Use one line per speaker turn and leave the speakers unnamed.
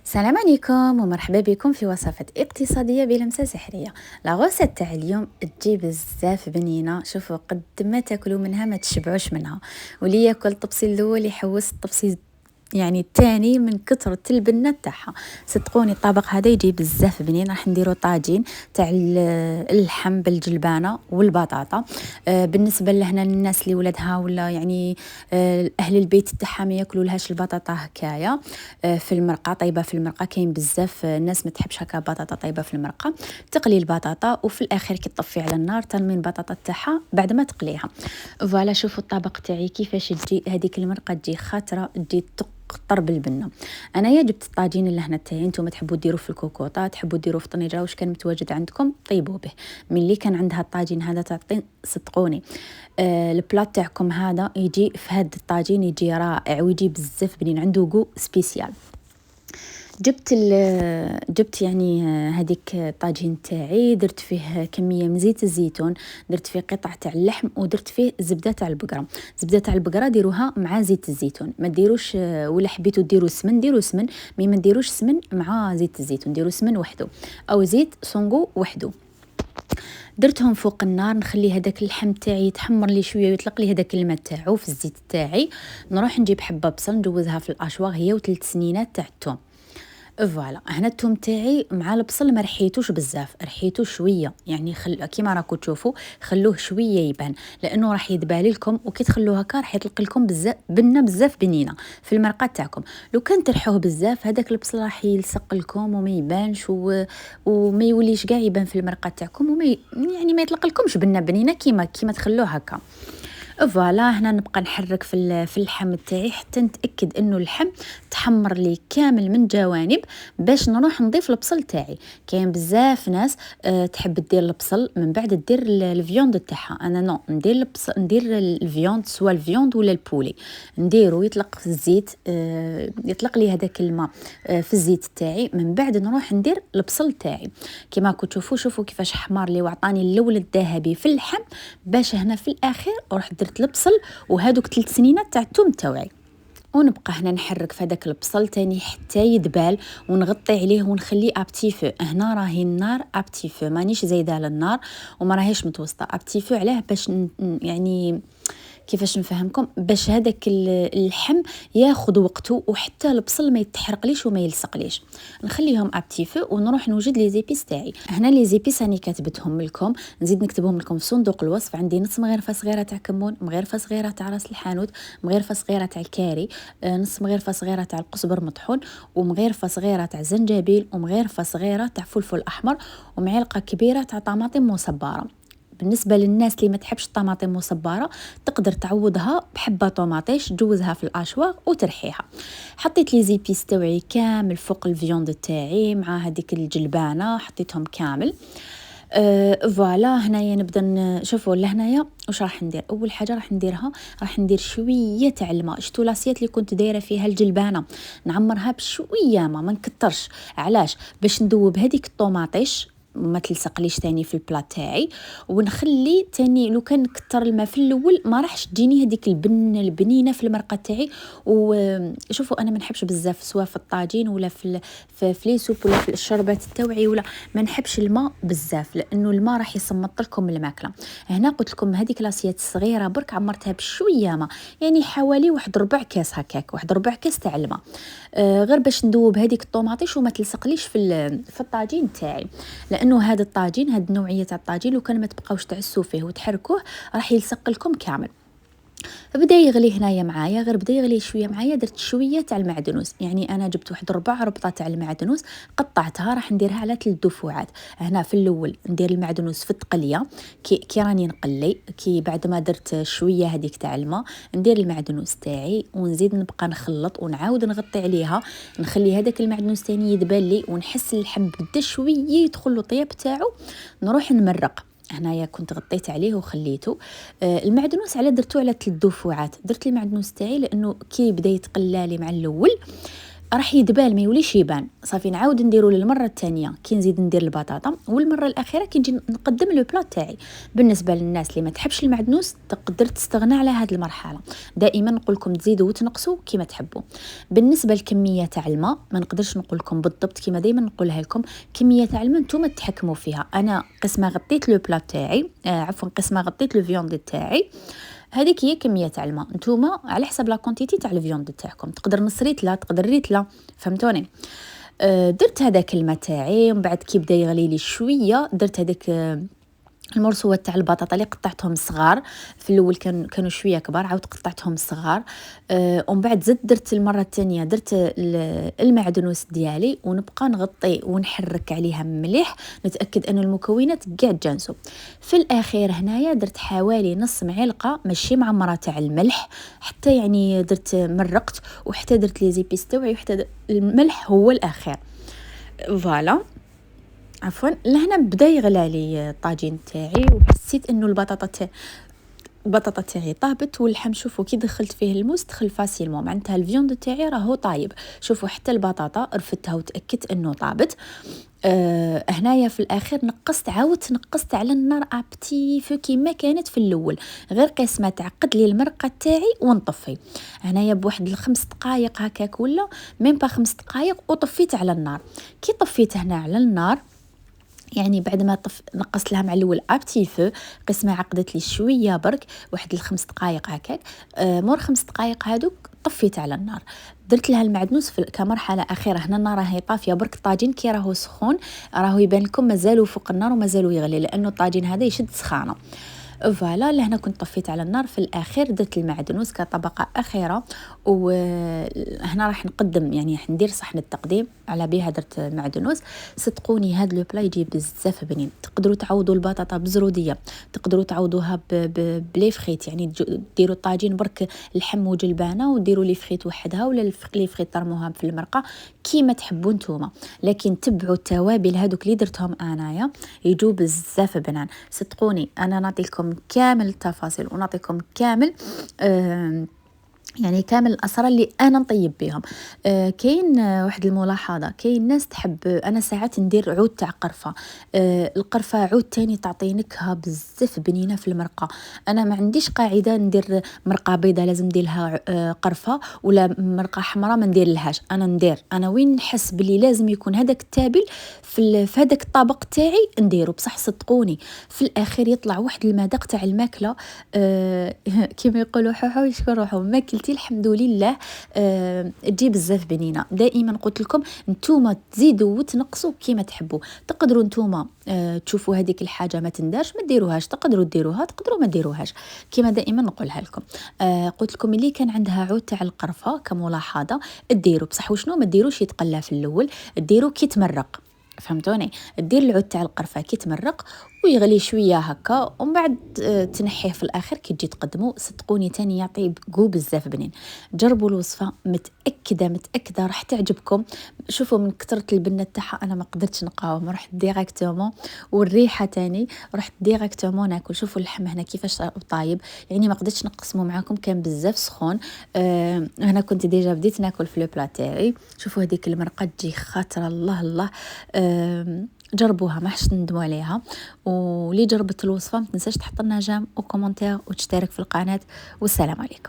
السلام عليكم ومرحبا بكم في وصفة اقتصادية بلمسة سحرية. لا غوسة تاع اليوم تجي بزاف بنينة، شوفوا قد ما تاكلوا منها ما تشبعوش منها، واللي ياكل الطبسي الاول يحوس الطبسي يعني الثاني من كثرة البنة تاعها. صدقوني الطبق هذا يجي بزاف بنين. راح نديرو طاجين تاع اللحم بالجلبانه والبطاطا. بالنسبه لهنا الناس اللي ولادها ولا يعني اهل البيت تاعها ما ياكلوا لهاش البطاطا هكايا في المرقه، طيبه في المرقه. كاين بزاف الناس ما تحبش هكا بطاطا طيبه في المرقه. تقلي البطاطا وفي الاخر كي تطفي على النار ترمي البطاطا تاعها بعد ما تقليها. فوالا شوفوا الطبق تاعي كيفاش تجي هذيك المرقه، تجي خاطره، تجي قطر بالبنه. انايا جبت الطاجين اللي هنا تاعي، نتوما تحبوا ديروا في الكوكوطه، تحبوا ديروا في طنجره، واش كان متواجد عندكم طيبوا به. ملي كان عندها الطاجين هذا تعطي صدقوني البلاط تاعكم هذا يجي في هذا الطاجين يجي رائع ويجي بزاف بنين، عنده جو سبيسيال. جبت يعني هذيك الطاجين تاعي، درت فيه كميه من زيت الزيتون، درت فيه قطع تاع اللحم، ودرت فيه زبده تاع البقره. زبده تاع البقره ديروها مع زيت الزيتون، ما ديروش ولا حبيتوا ديروا سمن ديروا سمن، مي ما ديروش سمن مع زيت الزيتون، ديروا سمن وحده او زيت سونغو وحده. درتهم فوق النار، نخلي هذاك اللحم تاعي يتحمر لي شويه ويطلق لي هذاك الماء تاعو في الزيت تاعي. نروح نجيب حبه بصل نجوزها في الاشواغ هي و3 سنينات تاع الثوم. فوالا هنا الثوم تاعي مع البصل ما رحيتوش بزاف، رحيتو شويه يعني كيما راكم تشوفوا خلوه شويه يبان، لانه راح يدبالي لكم وكي تخلوه هكا راح يطلق لكم بزاف بنه بزاف بنينه في المرقه تاعكم. لو كان ترحوه بزاف هذاك البصل راح يلصق لكم وما يبانش وما يوليش كاع يبان في المرقه تاعكم يعني ما يطلق لكمش بنه بنينه كيما تخلوه هكا. فوالا هنا نبقى نحرك في اللحم تاعي حتى نتاكد انه اللحم تحمر لي كامل من جوانب باش نروح نضيف البصل تاعي. كاين بزاف ناس تحب دير البصل من بعد دير الفيوند تاعها، انا نو ندير البصل، ندير الفيوند سواء الفيوند ولا البولي، نديرو يطلق في الزيت، يطلق لي هذاك الماء في الزيت تاعي، من بعد نروح ندير البصل تاعي. كما راكم تشوفوا شوفوا كيفاش حمار لي وعطاني اللون الذهبي في اللحم، باش هنا في الاخر روح درت البصل وهذوك 3 سنينات تاع الثوم تاعي. ونبقى هنا نحرك في هذاك البصل تاني حتى يدبال، ونغطي عليه ونخليه ابتي فو. هنا راهي النار ابتي فو، مانيش زايده على النار وما راهيش متوسطه، ابتي فو. علاه؟ باش يعني كيفاش نفهمكم، باش هذاك اللحم ياخذ وقته وحتى البصل ما يتحرقليش وما يلصقليش. نخليهم ابتيفو ونروح نوجد لي زيبيس تاعي. هنا لي زيبيس راني كاتبتهم لكم، نزيد نكتبهم لكم في صندوق الوصف. عندي نص مغرفه صغيره تاع كمون، مغرفه صغيره تاع راس الحانوت، مغرفه صغيره تاع الكاري، نص مغرفه صغيره تاع القزبر مطحون، ومغرفه صغيره تاع زنجبيل، ومغرفه صغيره تاع فلفل احمر، ومعلقه كبيره تاع طماطم مصبره. بالنسبه للناس اللي ما تحبش الطماطم مصبره تقدر تعوضها بحبه طوماطيش، تجوزها في الاشواغ وترحيها. حطيت لي زيبيس تاوعي كامل فوق الفيوند تاعي مع هذيك الجلبانه، حطيتهم كامل. فوالا هنايا نبدا شوفوا لهنايا واش راح ندير. اول حاجه راح نديرها، راح ندير شويه تاع الماء. شتو لاسيات اللي كنت دايره فيها الجلبانه نعمرها بشويه ما نكترش. علاش؟ باش ندوب هذيك الطوماطيش ما تلصقليش تاني في البلاط تاعي، ونخلي تاني لو كان كتر الماء في الاول ما راحش تجيني هذيك البنينه في المرقه تاعي. وشوفوا انا ما نحبش بزاف سواء في الطاجين ولا في لي سوب ولا في الشربات التوعي، ولا ما نحبش الماء بزاف لانه الماء راح يصمت لكم الماكله. هنا قلت لكم هذيك لاسيات الصغيره برك عمرتها بشويه ماء، يعني حوالي واحد ربع كاس هكاك، واحد ربع كاس تاع الماء، غير باش ندوب هذيك الطوماطيش وما تلصقليش في الطاجين تاعي. لانه هذا الطاجين، هذه النوعيه تاع الطاجين لو كان ما تبقاوش تعسوا فيه وتحركوه راح يلصق لكم كامل. بدا يغلي هنايا معايا، غير بدا يغلي شويه معايا درت شويه تاع المعدنوس. يعني انا جبت واحد ربع ربطه تاع المعدنوس قطعتها، راح نديرها على 3 دفعات. هنا في الاول ندير المعدنوس في التقليه، كي راني نقلي، كي بعد ما درت شويه هذيك تاع الماء ندير المعدنوس تاعي ونزيد نبقى نخلط ونعاود نغطي عليها، نخلي هذاك المعدنوس تاني يدبل لي ونحس اللحم بدا شويه يدخل له الطياب تاعو، نروح نمرق. هنايا كنت غطيت عليه وخليته. المعدنوس على درتو على 3 دفعات. درت المعدنوس تاعي لانه كي بدا يتقلى لي مع الاول راح يدبال ما يوليش يبان. صافي نعاود نديرو للمره الثانيه كي نزيد ندير البطاطا، والمره الاخيره كي نجي نقدم لو بلا تاعي. بالنسبه للناس اللي ما تحبش المعدنوس تقدر تستغنى على هذه المرحله. دائما نقول لكم تزيدوا وتنقصوا كيما تحبوا. بالنسبه للكميه تاع الماء ما نقدرش نقول لكم بالضبط، كيما دائما نقولها لكم كميه تاع الماء نتوما تحكموا فيها. انا قسمه غطيت لو بلا تاعي، عفوا قسمه غطيت لو فيوند تاعي، هذيك هي كميه تاع الماء. نتوما على حسب لا كونتيتي تاع الفيوند تاعكم، تقدر نصريت لا تقدر ريت لا، فهمتوني. درت هذاك الماء تاعي، ومن بعد كي بدا يغلي لي شويه درت هذاك المرسوات تاع البطاطا اللي قطعتهم صغار. في الاول كانوا شويه كبار، عاود قطعتهم صغار. ومن بعد زدت درت المره الثانيه درت المعدنوس ديالي، ونبقى نغطي ونحرك عليها مليح، نتاكد ان المكونات كاع تجانسوا. في الاخير هنايا درت حوالي نص معلقه ماشي معمره تاع الملح، حتى يعني درت مرقت، وحتى درت لي زيبيس تاوعي، وحتى الملح هو الاخير. فوالا، عفوا. لهنا بدا يغلى لي الطاجين تاعي، وحسيت انه البطاطا تاعي طابت، واللحم شوفوا كي دخلت فيه الموس دخل فاسيلمون، معناتها الفيوند تاعي راهو طايب. شوفوا حتى البطاطا رفدتها وتاكدت انه طابت. هنايا في الاخير عاودت نقصت على النار ابتي فو كيما كانت في الاول، غير قسمه تعقد لي المرقه تاعي ونطفي. هنايا بواحد الخمس دقائق هكاك ولا ميم با 5 دقائق، وطفيت على النار. كي طفيت هنا على النار، يعني بعد ما نقصت لها مع الاول ابتي فو، قسمه عقدت لي شويه برك واحد الخمس دقائق هكاك. مور 5 دقائق هادوك طفيت على النار، درت لها المعدنوس كمرحله اخيره. هنا النار راهي طافيه برك، الطاجين كي راهو سخون راهو يبان لكم مازالوا فوق النار ومازالوا يغلي، لانه الطاجين هذا يشد سخانه. فوالا، لهنا كنت طفيت على النار. في الاخير درت المعدنوس كطبقه اخيره، وهنا راح نقدم يعني راح ندير صحن التقديم على بها درت معدنوس. صدقوني هاد لو بلا يجي بزاف بنين. تقدروا تعوضوا البطاطا بزروديه، تقدروا تعوضوها بلي فخيت، يعني ديروا الطاجين برك اللحم وجلبانه وديروا لي فخيت وحدها، ولا لي فخيت ترموها في المرقه كيما تحبوا نتوما، لكن تبعوا التوابل هذوك اللي درتهم انايا يجوا بزاف بنان. صدقوني انا نعطي لكم كامل التفاصيل ونعطيكم كامل يعني كامل الاسرار اللي انا نطيب بهم. كاين واحد الملاحظه، كاين ناس تحب، انا ساعات ندير عود تاع قرفه. القرفه عود تاني تعطي نكهه بزاف بنينه في المرقه. انا ما عنديش قاعده ندير مرقه بيضه لازم ندير لها قرفه، ولا مرقه حمراء ما ندير لهاش. انا وين نحس بلي لازم يكون هذاك التابل في هذاك الطبق تاعي نديرو. بصح صدقوني في الاخير يطلع واحد المذاق تاع الماكله كيما يقولوا حوحو يشكر روحو ماكلتي الحمد لله. تجي بزاف بنينه. دائما قلت لكم نتوما تزيدوا وتنقصوا كيما تحبوا. تقدروا نتوما تشوفوا هذيك الحاجه ما تندارش ما ديروهاش، تقدروا ديروها، تقدروا ما ديروهاش، كيما دائما نقولها لكم. قلت لكم اللي كان عندها عود تاع القرفه كملاحظه ديروا، بصح وشنو ما ديروش يتقلى في الاول، ديروا كي تمرق، فهمتوني. دير العود تاع القرفه كي تمرق ويغلي شويه هكا، ومن بعد تنحيه في الاخر كي تجي تقدموا. صدقوني تاني يعطي بقو بزاف بنين. جربوا الوصفه، متاكده راح تعجبكم. شوفوا من كثره البنه تاعها انا ما قدرتش نقاوم، رحت ديريكتومون، والريحه تاني رحت ديريكتومون ناكل. شوفوا اللحم هنا كيفاش طايب، يعني ما قدرتش نقسمه معاكم كان بزاف سخون. هنا كنت ديجا بديت ناكل في لو بلا تاعي. شوفوا هذيك المرقه تجي خاطره الله الله. جربوها ما حش تندموا عليها. ولي جربت الوصفه ما تنساش تحط لنا جيم وكومونتير وتشترك في القناه. والسلام عليكم.